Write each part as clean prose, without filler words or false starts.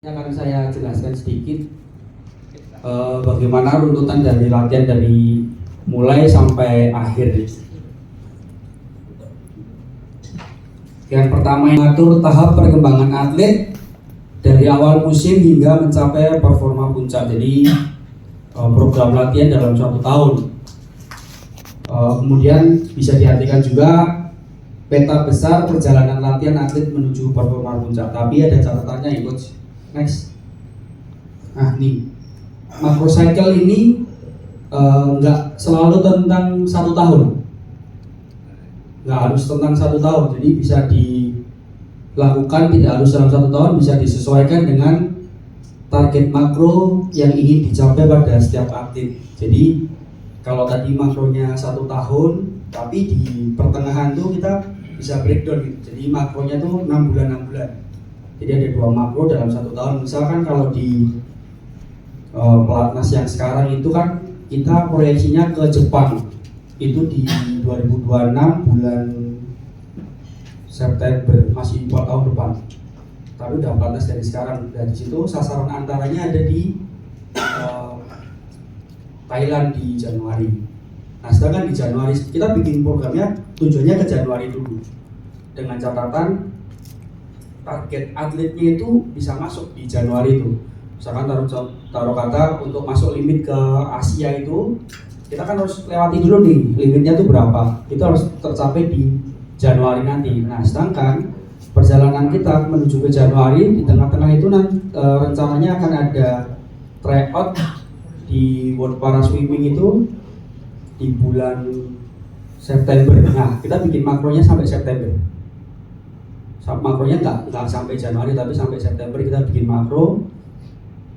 Akan saya jelaskan sedikit bagaimana runtutan dari latihan dari mulai sampai akhir. Yang pertama, mengatur tahap perkembangan atlet dari awal musim hingga mencapai performa puncak. Jadi program latihan dalam 1 tahun. Kemudian bisa diartikan juga peta besar perjalanan latihan atlet menuju performa puncak. Tapi ada catatannya ya, Coach. Next. Nah, nih macro cycle ini nggak selalu tentang 1 tahun, nggak harus tentang 1 tahun. Jadi bisa dilakukan tidak harus dalam 1 tahun, bisa disesuaikan dengan target makro yang ingin dicapai pada setiap atlet. Jadi kalau tadi makronya 1 tahun, tapi di pertengahan tuh kita bisa breakdown gitu. Jadi makronya tuh 6 bulan 6 bulan. Jadi ada 2 makro dalam 1 tahun. Misalkan kalau di pelatnas yang sekarang itu kan kita proyeksinya ke Jepang itu di 2026 bulan September, masih 4 tahun depan. Tapi udah pelatnas dari sekarang. Dari situ sasaran antaranya ada di Thailand di Januari. Nah, sedangkan di Januari kita bikin programnya tujuannya ke Januari dulu, dengan catatan target atletnya itu bisa masuk di Januari itu. Misalkan taruh kata untuk masuk limit ke Asia itu, kita kan harus lewati dulu nih limitnya itu berapa. Itu harus tercapai di Januari nanti. Nah, sedangkan perjalanan kita menuju ke Januari, di tengah-tengah itu rencananya akan ada tryout di World Para Swimming itu di bulan September. Nah, kita bikin makronya sampai September. Makronya nggak sampai Januari, tapi sampai September kita bikin makro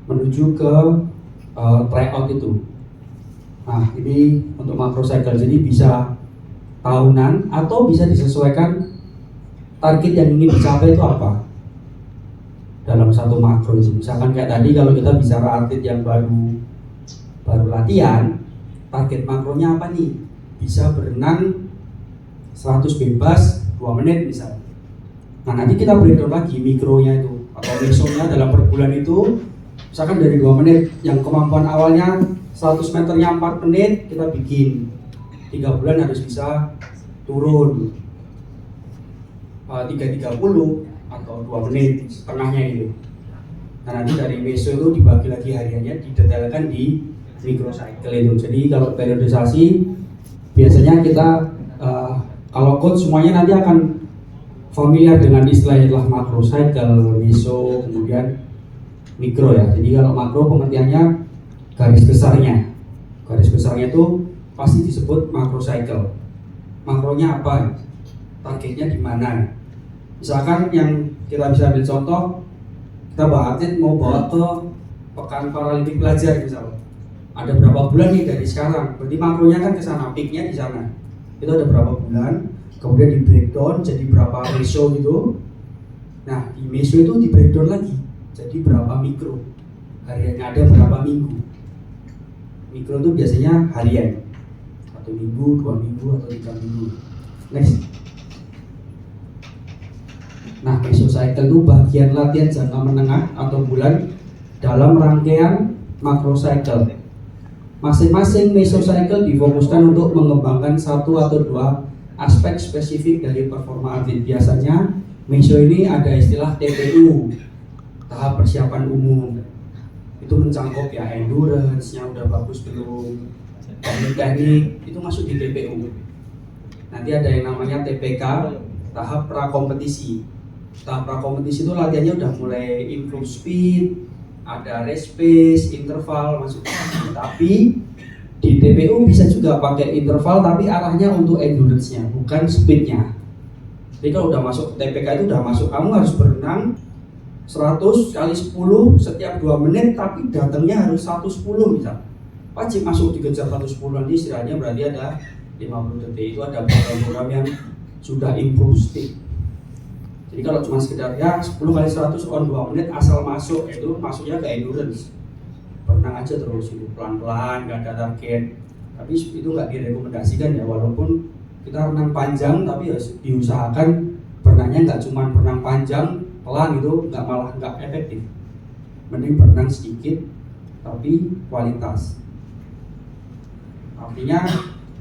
menuju ke tryout itu. Nah, ini untuk makro cycle. Jadi bisa tahunan atau bisa disesuaikan target yang ingin dicapai itu apa dalam satu makro itu. Misalkan kayak tadi kalau kita bicara atlet yang baru latihan, target makronya apa nih? Bisa berenang 100 bebas 2 menit misalnya. Nah, nanti kita breakdown lagi mikronya itu atau mesonya dalam per bulan itu. Misalkan dari 2 menit yang kemampuan awalnya 100 meternya 4 menit, kita bikin 3 bulan harus bisa turun 3.30 atau 2 menit setengahnya gitu. Nah, nanti dari meso itu dibagi lagi hariannya, didetailkan di microcycle itu. Jadi kalau periodisasi biasanya kita kalau coach semuanya nanti akan familiar dengan istilahnya makro cycle, meso, kemudian mikro ya. Jadi kalau makro pengertiannya garis besarnya. Garis besarnya itu pasti disebut macro cycle. Makronya apa? Targetnya di mana? Misalkan yang kita bisa ambil contoh, kita atlet mau bawa ke Pekan Paralimpik Pelajar misalnya. Ada berapa bulan nih dari sekarang? Berarti makronya kan ke sana, peaknya di sana. Itu ada berapa bulan? Kemudian di breakdown jadi berapa meso gitu. Nah, di meso itu di breakdown lagi jadi berapa mikro, hariannya ada berapa minggu. Mikro itu biasanya harian, 1 minggu, 2 minggu, atau 3 minggu. Next. Nah, mesocycle itu bagian latihan jangka menengah atau bulan dalam rangkaian macrocycle. Masing-masing mesocycle difokuskan untuk mengembangkan 1 atau 2 aspek spesifik dari performa atlet. Biasanya meso ini ada istilah TPU, tahap persiapan umum. Itu mencakup ya endurance-nya udah bagus belum, teknik itu masuk di TPU. Nanti ada yang namanya TPK, tahap prakompetisi. Tahap prakompetisi itu latihannya udah mulai improve speed, ada race pace, interval masuk. Tapi di TPU bisa juga pakai interval tapi arahnya untuk endurance-nya, bukan speed-nya. Jadi kalau udah masuk TPK itu udah masuk, kamu harus berenang 100 kali 10 setiap 2 menit, tapi datangnya harus 110 misal. Wajib masuk dikejar 110, nanti istilahnya berarti ada 50 detik. Itu ada program-program yang sudah improve speed. Jadi kalau cuma sekedar ya 10 kali 100 on 2 menit asal masuk, itu masuknya ke endurance. Berenang aja terus itu pelan-pelan, gak ada target. Tapi itu gak direkomendasikan ya, walaupun kita renang panjang, tapi harus diusahakan berenangnya gak cuma berenang panjang pelan, itu malah nggak efektif. mending berenang sedikit tapi kualitas. Artinya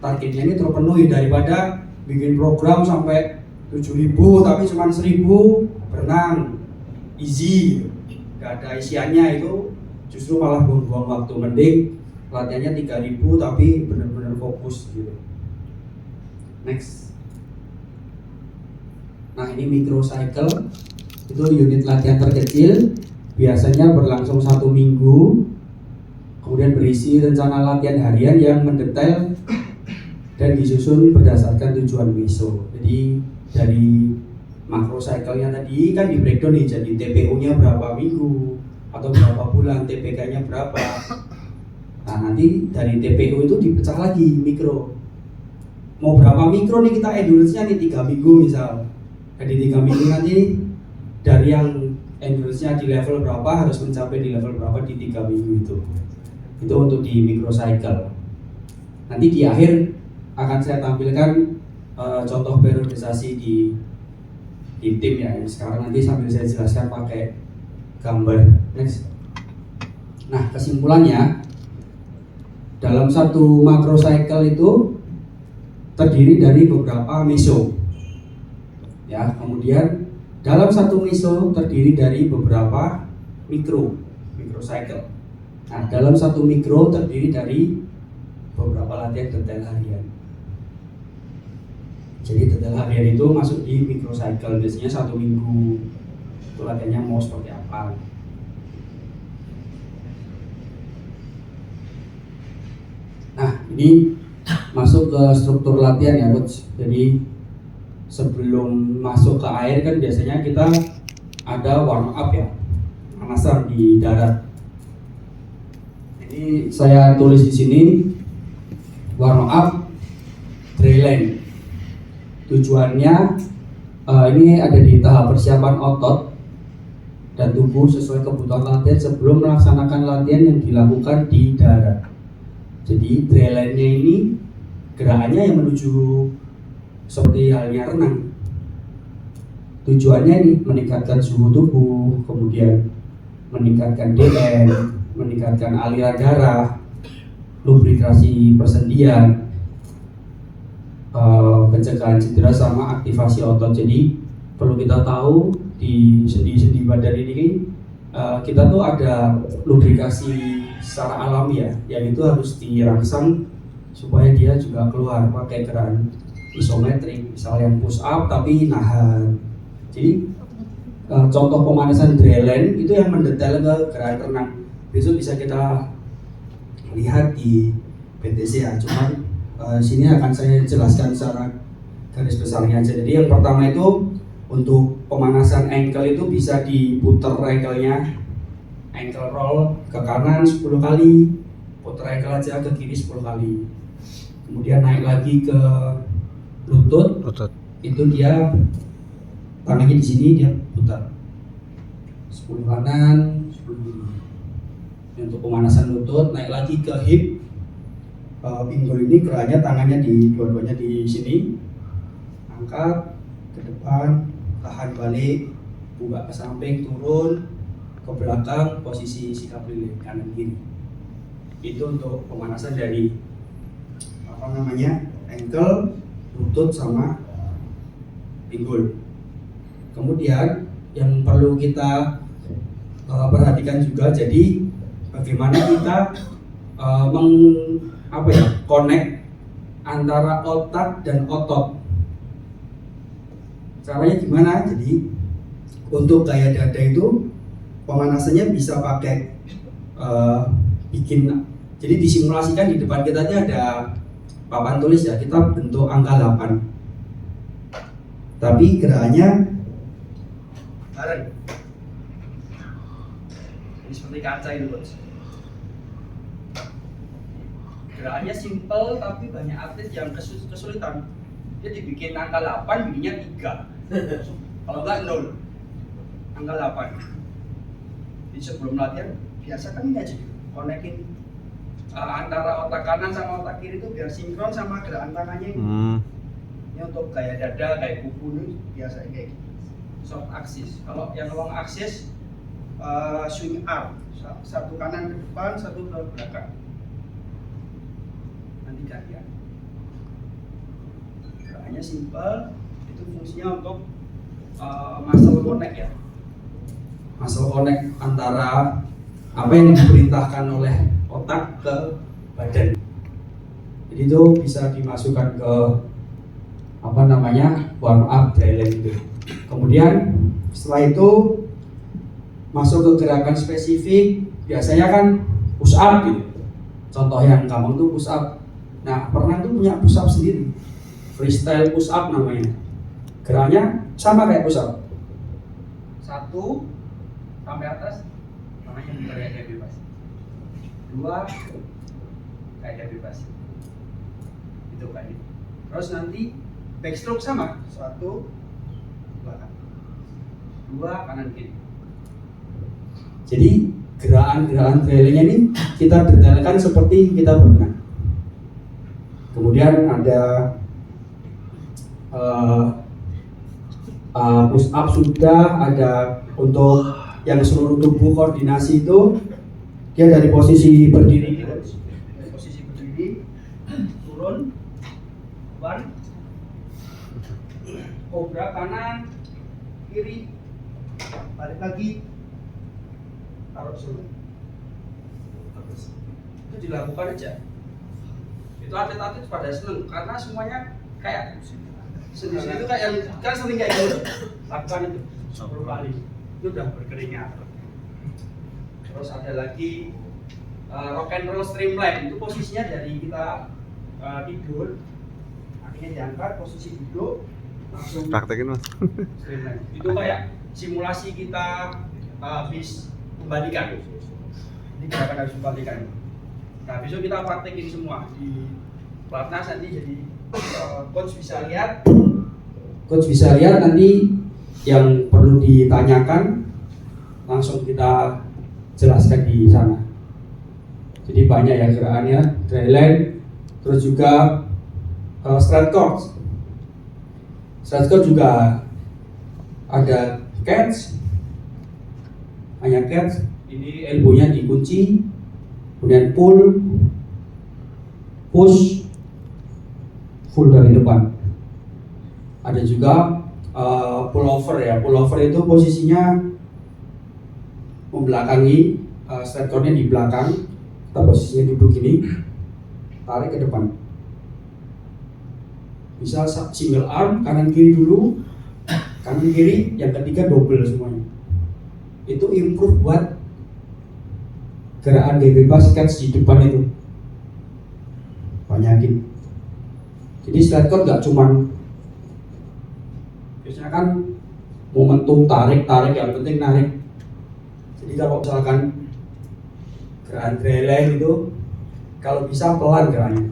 targetnya ini terpenuhi daripada bikin program sampai 7.000 tapi cuma 1.000 berenang easy, nggak ada isiannya, itu justru malah buang-buang waktu. Mending latihannya 3.000 tapi benar-benar fokus gitu. Next. Nah ini microcycle, itu unit latihan terkecil, biasanya berlangsung 1 minggu, kemudian berisi rencana latihan harian yang mendetail dan disusun berdasarkan tujuan meso. Jadi dari macrocycle-nya tadi kan di breakdown nih, jadi TPO-nya berapa minggu atau berapa bulan, TPK-nya berapa. Nah nanti dari TPO itu dipecah lagi mikro. Mau berapa mikro nih kita endurance-nya nih 3 minggu misal. Jadi 3 minggu nanti dari yang endurance-nya di level berapa harus mencapai di level berapa di 3 minggu itu. Itu untuk di microcycle. Nanti di akhir akan saya tampilkan contoh periodisasi di tim ya. Sekarang nanti sambil saya jelaskan pakai gambar. Next. Nah kesimpulannya, dalam satu macrocycle itu terdiri dari beberapa meso. Ya, kemudian dalam satu meso terdiri dari beberapa microcycle. Nah, dalam satu mikro terdiri dari beberapa latihan detail harian. Jadi detail harian itu masuk di microcycle, biasanya 1 minggu. Itu latihannya mau seperti apa. Nah, ini masuk ke struktur latihan ya, Coach. Jadi sebelum masuk ke air kan biasanya kita ada warm up ya, pemanasan di darat. Jadi saya tulis di sini warm up dryland. Tujuannya ini ada di tahap persiapan otot dan tubuh sesuai kebutuhan latihan sebelum melaksanakan latihan yang dilakukan di darat. Jadi drylandnya ini gerakannya yang menuju seperti halnya renang. Tujuannya ini meningkatkan suhu tubuh, kemudian meningkatkan DN, meningkatkan aliran darah, lubrikasi persendian, pencegahan cedera sama aktivasi otot. Jadi perlu kita tahu di sendi-sendi badan ini kita tuh ada lubrikasi secara alami ya, yang itu harus dirangsang supaya dia juga keluar pakai gerakan isometrik, misalnya yang push up tapi nahan. Jadi contoh pemanasan dryland itu yang mendetail ke gerakan renang. Besok bisa kita lihat di PTC ya, cuman sini akan saya jelaskan secara garis besarnya aja. Jadi yang pertama itu untuk pemanasan ankle itu bisa diputer ankle-nya, ankle roll ke kanan 10 kali, puter ankle aja ke kiri 10 kali. Kemudian naik lagi ke lutut. Itu dia tangannya di sini dia putar 10 kanan 10 kiri. Untuk pemanasan lutut, naik lagi ke hip. Pinggul ini gerakannya tangannya di dua-duanya di sini, angkat ke depan, tahan balik, buka ke samping, turun ke belakang, posisi sikap lilin kanan kiri. Itu untuk pemanasan dari ankle, lutut sama pinggul. Kemudian yang perlu kita perhatikan juga, jadi bagaimana kita connect antara otak dan otot. Caranya gimana? Jadi untuk gaya dada itu pemanasannya bisa pakai jadi disimulasikan di depan kita aja ada papan tulis ya, kita bentuk angka 8. Tapi gerakannya bareng. Ini seperti kaca itu, Bos. Gerakannya simple tapi banyak atlet yang kesulitan. Dia dibikin angka 8, bikinnya 3. Kalau enggak 0. Angka 8. Jadi sebelum latihan biasa kan ini aja, konekin antara otak kanan sama otak kiri itu biar sinkron sama gerakan tangannya ini. Ini untuk gaya dada, kayak kuku ini biasa kayak short axis. Kalau yang long axis swing arm, satu kanan ke depan, satu ke belakang. Nanti gantian. Gerakannya simple, itu fungsinya untuk muscle connect ya. Muscle connect antara apa yang diperintahkan oleh otak ke badan. Jadi itu bisa dimasukkan ke warm up dry land itu. Kemudian setelah itu masuk ke gerakan spesifik, biasanya kan push up gitu. Contoh yang gampang tuh push up. Nah, pernah tuh punya push up sendiri, freestyle push up namanya. Gerakannya sama kayak push up. 1 sampai atas, namanya kayak bebas. 2 kayak bebas. Itu kayak gitu. Terus nanti backstroke sama, 1 belakang, 2 kanan kiri. Jadi gerakan-gerakan trailingnya ini kita detailkan seperti kita berenang. Kemudian ada push up sudah, ada untuk yang seluruh tubuh koordinasi itu dia dari posisi berdiri, turun, one, cobra kanan, kiri, balik lagi, taruh sini. Itu dilakukan aja. Itu atlet-atlet pada seneng karena semuanya kayak sendiri itu kayak yang kan sering kayak gitu. Lakukan itu 10 kali. Itu udah berkeringat. Terus ada lagi rock and roll streamline. Itu posisinya dari kita tidur, kakinya diangkat, posisi duduk, langsung praktekin mas. Streamline. Itu kayak simulasi kita habis kembalikan. Ini gerakan harus kembalikan. Nah, besok kita praktekin semua di pelatnas nanti, jadi coach bisa lihat nanti yang perlu ditanyakan langsung kita jelaskan di sana. Jadi banyak ya gerakannya, dry land, terus juga straight cord. Straight cord juga ada catch, hanya catch. Ini elbownya dikunci, kemudian pull, push, full dari depan. Ada juga pull over ya. Pull over itu posisinya membelakangi, straight cord-nya di belakang. Kita posisinya duduk gini, tarik ke depan. Bisa single arm, kanan kiri dulu, kanan kiri, yang ketiga double semuanya. Itu improve buat gerakan gaya bebas catch di depan itu. Banyakin. Jadi straight cord gak cuman biasanya kan momentum tarik yang penting narik. Jadi kalau misalkan gerakan dry land itu kalau bisa pelan gerakannya.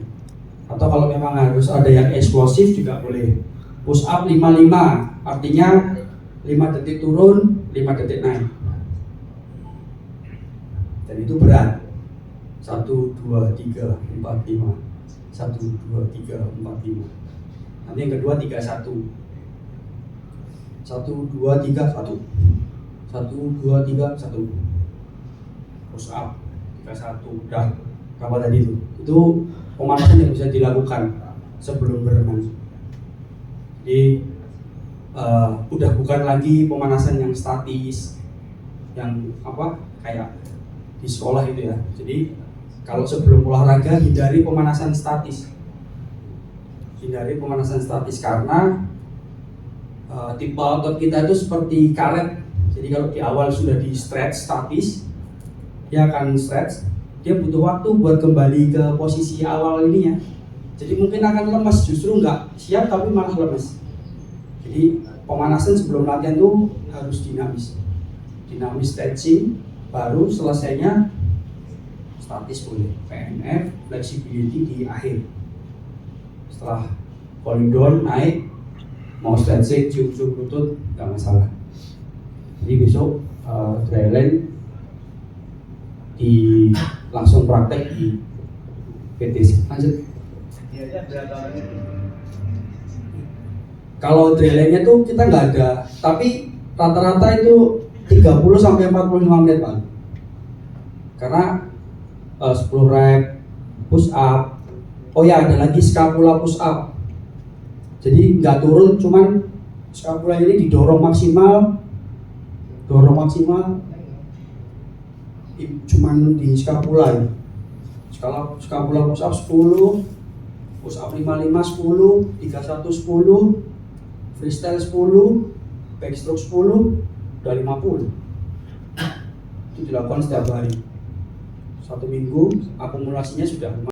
Atau kalau memang harus ada yang eksplosif juga boleh. Push up 5-5, artinya 5 detik turun, 5 detik naik. Dan itu berat. 1, 2, 3, 4, 5. 1, 2, 3, 4, 5. Nanti yang kedua 3, 1. 1, 2, 3, 1. 1, 2, 3, 1. Push up 3, 1. Udah berapa tadi itu? Itu pemanasan yang bisa dilakukan sebelum berenang. Jadi udah bukan lagi pemanasan yang statis, yang kayak di sekolah itu ya. Jadi kalau sebelum olahraga hindari pemanasan statis. Hindari pemanasan statis karena tipe otot kita itu seperti karet. Jadi kalau di awal sudah di stretch statis, dia akan stretch. Dia butuh waktu buat kembali ke posisi awal ininya. Jadi mungkin akan lemes, justru nggak siap tapi malah lemes. Jadi pemanasan sebelum latihan itu harus dinamis. Dinamis stretching, baru selesainya statis boleh. PNF, flexibility di akhir. Setelah falling down, naik, mau stretching, cium-cium lutut, nggak masalah. Jadi besok dry land langsung praktek di PT. Lanjut. Kalau dry land-nya tuh kita nggak ada, tapi rata-rata itu 30 sampai 45 menit Pak. Karena 10 rep push up. Oh ya, ada lagi scapula push up. Jadi nggak turun, cuman scapula ini didorong maksimal, cuman di scapula ya. Scapula push up 10, push up 55 10, 31 10, freestyle 10, backstroke 10, udah 50. Itu dilakukan setiap hari. 1 minggu akumulasinya sudah